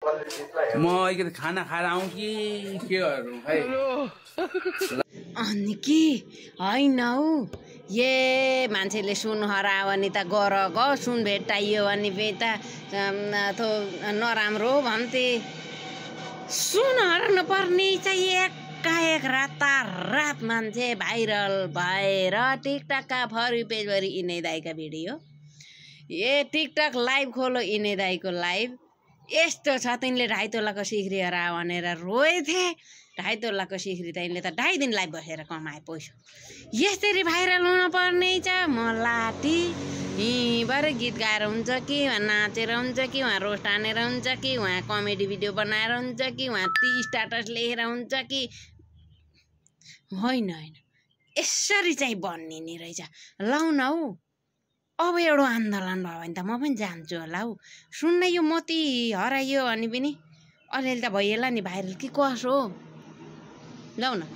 म अलिकति खाना खाएर आउँ कि के गरौँ खै अनि के होइन हौ ए मान्छेले सुन हरायो भने त गर ग सुन भेटाइयो भने त नराम्रो भन्थे सुन हराउनु पर्ने चाहिँ एकाएक रातारात मान्छे भाइरल भएर टिकटकका फर पेजभरि इने दाइका भिडियो टिकटक लाइभ खोलो इने दाइको लाइभ यस्तो छ तिनले 2.5 तोलाको सिक्री हरायो भनेर रोएथे 2.5 तोलाको सिक्री तिनले त 2.5 दिन लाइभ बसेर कमाए पैसा यसरी भाइरल हुन पर्ने छ म लाटी हिँडबाट गीत गाएर हुन्छ कि उहाँ नाचेर हुन्छ कि उहाँ रोस्ट हानेर हुन्छ कि उहाँ कमेडी भिडियो बनाएर हुन्छ कि उहाँ स्ट्याटस लेखेर हुन्छ कि होइन यसरी चाहिँ बनिने रहेछ लाउ न हौ अब एउटा आन्दोलन भयो भने त म पनि जान्छु होला हौ सुन्न यो मोती हराइयो भने पनि अलिअलि त भइएला नि भाइरल कि कसो हो लाउ न